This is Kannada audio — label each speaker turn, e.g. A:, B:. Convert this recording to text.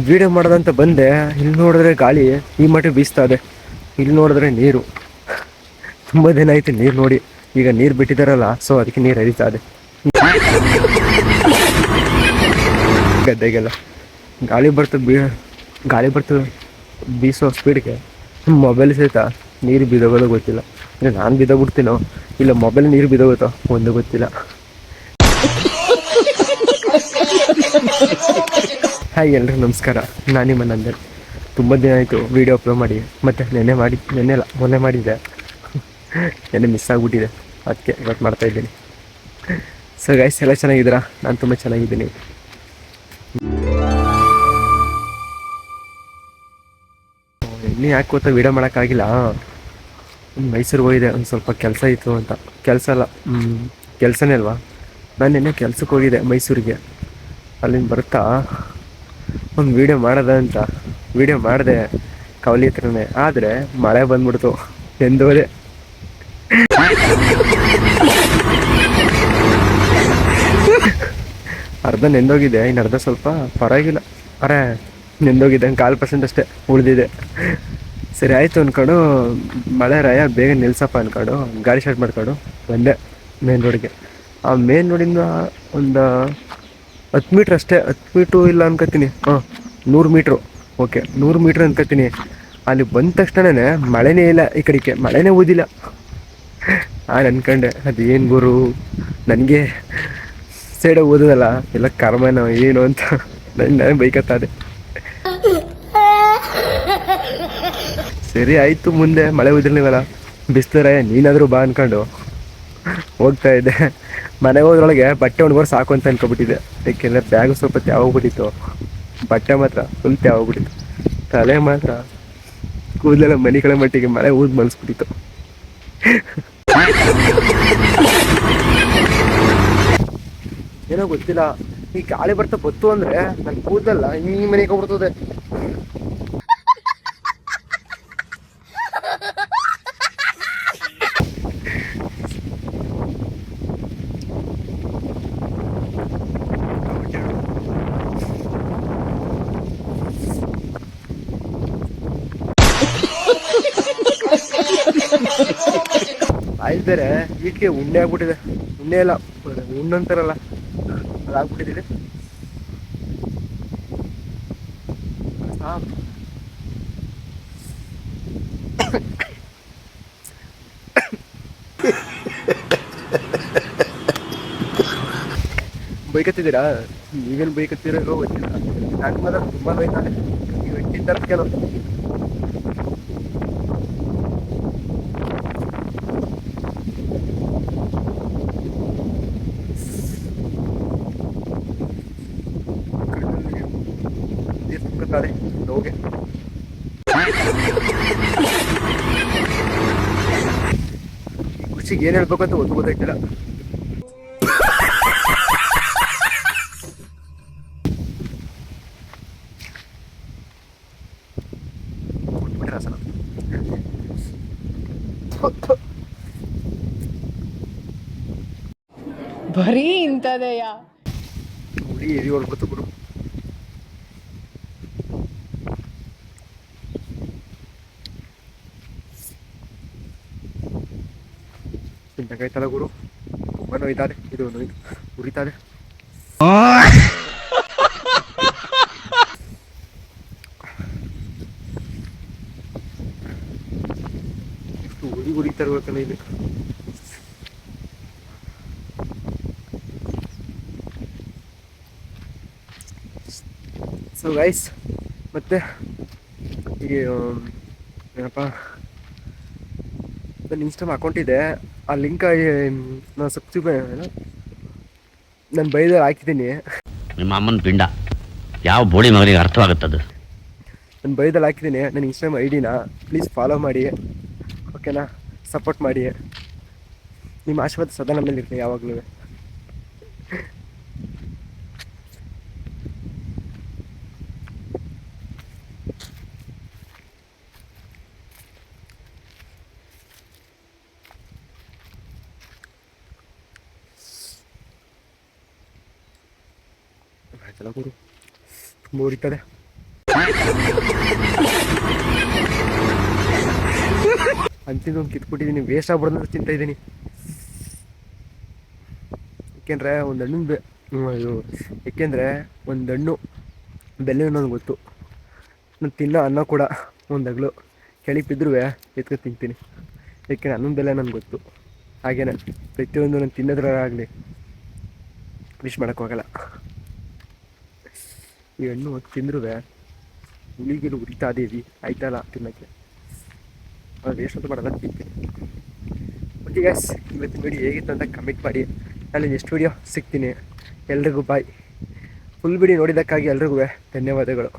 A: ವಿಡಿಯೋ ಮಾಡೋದಂತ ಬಂದೆ. ಇಲ್ಲಿ ನೋಡಿದ್ರೆ ಗಾಳಿ ಈ ಮಟ್ಟಿಗೆ ಬೀಸ್ತಾ ಇದೆ. ಇಲ್ಲಿ ನೋಡಿದ್ರೆ ನೀರು. ತುಂಬ ದಿನ ಆಯ್ತು ನೀರು ನೋಡಿ. ಈಗ ನೀರು ಬಿಟ್ಟಿದ್ದಾರಲ್ಲ, ಸೊ ಅದಕ್ಕೆ ನೀರು ಹರಿತಾ ಇದೆ ಗದ್ದೆಗೆಲ್ಲ. ಗಾಳಿ ಬರ್ತದೆ ಬೀಸೋ ಸ್ಪೀಡ್ಗೆ ಮೊಬೈಲ್ ಸಹಿತ ನೀರು ಬಿದ್ದೋಗೋದು ಗೊತ್ತಿಲ್ಲ. ಅಂದರೆ ನಾನು ಬಿದ್ದೋಗ್ಬಿಡ್ತೀನೋ ಇಲ್ಲ ಮೊಬೈಲ್ ನೀರು ಬಿದ್ದೋಗುತ್ತೋ ಒಂದು ಗೊತ್ತಿಲ್ಲ. ಹಾಯ್ ಎಲ್ರಿಗೂ ನಮಸ್ಕಾರ. ನಾನು ನಿಮ್ಮ ನಂದನ್. ತುಂಬ ದಿನ ಆಯಿತು ವೀಡಿಯೋ ಅಪ್ಲೋಡ್ ಮಾಡಿ. ಮತ್ತು ಮೊನ್ನೆ ಮಾಡಿದ್ದೆ. ನೆನ್ನೆ ಮಿಸ್ ಆಗಿಬಿಟ್ಟಿದೆ, ಅದಕ್ಕೆ ಇವತ್ತು ಮಾಡ್ತಾಯಿದ್ದೀನಿ. ಸೊ ಗೈಸ್, ಎಲ್ಲ ಚೆನ್ನಾಗಿದ್ದೀರಾ? ನಾನು ತುಂಬ ಚೆನ್ನಾಗಿದ್ದೀನಿ. ಎಣ್ಣೆ ಯಾಕೆ ಗೊತ್ತಾ ವೀಡಿಯೋ ಮಾಡೋಕ್ಕಾಗಿಲ್ಲ. ಮೈಸೂರಿಗೆ ಹೋಗಿದ್ದೆ, ಒಂದು ಸ್ವಲ್ಪ ಕೆಲಸ ಇತ್ತು ಅಂತ. ಕೆಲಸ ಅಲ್ಲ, ಕೆಲಸನೇ ಅಲ್ವಾ. ನಾನು ನಿನ್ನೆ ಕೆಲ್ಸಕ್ಕೆ ಹೋಗಿದ್ದೆ ಮೈಸೂರಿಗೆ. ಅಲ್ಲಿಂದ ಬರ್ತಾ ಒಂದು ವೀಡಿಯೋ ಮಾಡೋದ ಅಂತ ವೀಡಿಯೋ ಮಾಡಿದೆ ಕವಲಿ ಹತ್ರನೇ. ಆದರೆ ಮಳೆ ಬಂದ್ಬಿಡ್ತು, ಎಂದೋದೆ. ಅರ್ಧ ನೆಂದೋಗಿದೆ, ಇನ್ನು ಅರ್ಧ ಸ್ವಲ್ಪ ಪರವಾಗಿಲ್ಲ. ನೆಂದೋಗಿದೆ, 1/4% ಅಷ್ಟೇ ಉಳಿದಿದೆ. ಸರಿ ಆಯಿತು ಅಂದ್ಕೊಂಡು ಮಳೆ ರಾಯ ಬೇಗ ನಿಲ್ಸಪ್ಪ ಅಂದ್ಕೊಂಡು ಗಾಡಿ ಸ್ಟಾರ್ಟ್ ಮಾಡ್ಕೊಂಡು ಬಂದೆ ಮೇನ್ ರೋಡ್ಗೆ. ಆ ಮೇನ್ ರೋಡಿಂದ ಒಂದು 10 ಮೀಟ್ರ್ ಅಷ್ಟೇ, 10 ಮೀಟ್ರು ಇಲ್ಲ ಅನ್ಕೋತೀನಿ. 100 ಮೀಟ್ರು. ಓಕೆ, 100 ಮೀಟ್ರ್ ಅನ್ಕೋತೀನಿ. ಅಲ್ಲಿ ಬಂದ ತಕ್ಷಣವೇ ಮಳೆನೇ ಇಲ್ಲ, ಈ ಕಡೆಗೆ ಮಳೆನೇ ಓದಿಲ್ಲ. ಅನ್ಕೊಂಡೆ ಅದೇನು ಗುರು, ನನಗೆ ಸೈಡಾಗಿ ಓದೋದಲ್ಲ ಎಲ್ಲ ಕರ್ಮನೋ ಏನು ಅಂತ ನಾನು ಬೈಕತ್ತಾದೆ. ಸರಿ ಆಯಿತು, ಮುಂದೆ ಮಳೆ ಓದಿರ್ಲಿವಲ್ಲ, ಬಿಸ್ಲರೆ ನೀನಾದರೂ ಬಾ ಅಂದ್ಕೊಂಡು ಹೋಗ್ತಾ ಇದ್ದೆ. ಮನೆಗೆ ಹೋದ್ರೊಳಗೆ ಬಟ್ಟೆ ಒಣಗೋರು ಸಾಕು ಅಂತ ಅನ್ಕೊಬಿಟ್ಟಿದ್ದೆ. ಯಾಕೆಂದರೆ ಬ್ಯಾಗು ಸ್ವಲ್ಪ ತ್ಯಾವೋಗ್ಬಿಟ್ಟಿತ್ತು, ಬಟ್ಟೆ ಮಾತ್ರ ಫುಲ್ ತ್ಯಾವೋಗ್ಬಿಟ್ಟಿತ್ತು. ತಲೆ ಮಾತ್ರ ಕೂದಲೆಲ್ಲ ಮನೆ ಕಡೆ ಮಟ್ಟಿಗೆ ಮಳೆ ಊದ್ ಮಲ್ಸ್ಬಿಟ್ಟಿತ್ತು. ಏನೋ ಗೊತ್ತಿಲ್ಲ, ಈ ಗಾಳಿ ಬರ್ತಾ ಬತ್ತು ಅಂದರೆ ನನ್ನ ಕೂದಲೆಲ್ಲ ಈ ಮನೆಗೆ ಹೋಗ್ಬಿಡ್ತದೆ. ಆಯ್ತು, ಬೇರೆ ಈಟ್ಗೆ ಉಣ್ಣೆ ಆಗ್ಬಿಟ್ಟಿದೆ. ಉಣ್ಣೆ ಎಲ್ಲ ಉಣ್ಣಂತಾರಲ್ಲ, ಅದಾಗ್ಬಿಟ್ಟಿದೆ. ಬೈಕತ್ತಿದ್ದೀರಾ? ನೀವೇನು ಬೈಕತ್ತಿರೋ ಗೊತ್ತಿಲ್ಲ. ನಾನು ಮಾತ್ರ ತುಂಬ ಬೈತಾನೆ, ನೀವು ಹೆಚ್ಚಿನ ಕೆಲವು. ಹೋಗಿ ಖುಷಿಗೆ ಏನು ಹೇಳ್ಬೇಕು ಅಂತ ಒಂದು ಗೊತ್ತಾಗ್ತಿಲ್ಲ.
B: ಬರೀ ಇಂಥದೆಯಾ
A: ಹುಡಿ ಎರಿ ಹೊಡ್ಬಿಡ್ತು ಗುರು. ಚಿಂತಕಾಯ್ತಲ್ಲ ಗುರು, ತುಂಬ ನೋಯ್ತಾರೆ. ಇದು ಉರಿತಾರೆ. ಎಷ್ಟು ಉರಿತಾರೆ ಗೊತ್ತಲ್ಲ ಇಲ್ಲಿ. ಸೊ ಗೈಸ್, ಮತ್ತೆ ಈಗ ಏನಪ್ಪ, ನನ್ನ ಇನ್ಸ್ಟಾಮ್ ಅಕೌಂಟ್ ಇದೆ. ಆ ಲಿಂಕ್ ನಾನು ನಾನು ಬೈದಲ್ಲಿ ಹಾಕಿದ್ದೀನಿ.
C: ನಿಮ್ಮ ಅಮ್ಮನ ಪಿಂಡ ಯಾವ ಬೋಳಿ ಮಗನಿಗೆ ಅರ್ಥವಾಗುತ್ತದು.
A: ನಾನು ಬೈದಲ್ಲಿ ಹಾಕಿದ್ದೀನಿ ನನ್ನ ಇನ್ಸ್ಟಾಗ್ರಾಮ್ ID-ನ. ಪ್ಲೀಸ್ ಫಾಲೋ ಮಾಡಿ, ಓಕೆನಾ? ಸಪೋರ್ಟ್ ಮಾಡಿ. ನಿಮ್ಮ ಆಶೀರ್ವಾದ ಸದಾ ನಮ್ಮ ಮೇಲೆ ಇರ್ತದೆ ಯಾವಾಗಲೂ. ಆಯ್ತಲ್ಲ ಗುರು, ತುಂಬ ಉರಿತಾರೆ. ಅಂತಿದ್ದು ಕಿತ್ಬಿಟ್ಟಿದ್ದೀನಿ, ವೇಸ್ಟ್ ಆಗ್ಬಿಡೋದು ಅಂತ ತಿಂತಾ ಇದ್ದೀನಿ. ಏಕೆಂದರೆ ಒಂದು ಹಣ್ಣು ಏಕೆಂದರೆ ಒಂದು ಹಣ್ಣು ಬೆಲೆ ಅನ್ನೋದು ಗೊತ್ತು. ನಾನು ತಿನ್ನೋ ಅನ್ನ ಕೂಡ ಒಂದು ಹಗ್ಲು ಕೆಳಗೆ ಬಿದ್ದರೂ ಎತ್ಕೊ ತಿಂತೀನಿ. ಏಕೆಂದರೆ ಅನ್ನೊಂದು ಬೆಲೆ ನನಗೆ ಗೊತ್ತು. ಹಾಗೇನೆ ಪ್ರತಿಯೊಂದು ನಾನು ತಿನ್ನೋದ್ರಾಗಲಿ ವಿಶ್ ಮಾಡೋಕ್ಕೋಗಲ್ಲ. ಈ ಹಣ್ಣು ತಿಂದ್ರೂ ಹುಳಿಗಿರು ಉರಿತಾ ಇದೀವಿ ಆಯ್ತಲ್ಲ ತಿನ್ನೋಕ್ಕೆ, ವೇಸ್ಟ್ ಅಂತ ಮಾಡೋಲ್ಲ, ತಿಂತೀನಿ. ಓಕೆ ಗೈಸ್, ಇವತ್ತಿನ ವಿಡಿಯೋ ಹೇಗಿತ್ತು ಅಂತ ಕಮೆಂಟ್ ಮಾಡಿ. ಅಲ್ಲಿ ನೆಕ್ಸ್ಟ್ ವಿಡಿಯೋ ಸಿಗ್ತೀನಿ. ಎಲ್ರಿಗೂ ಬಾಯ್. ಫುಲ್ ವಿಡಿಯೋ ನೋಡಿದ್ದಕ್ಕಾಗಿ ಎಲ್ರಿಗೂ ಧನ್ಯವಾದಗಳು.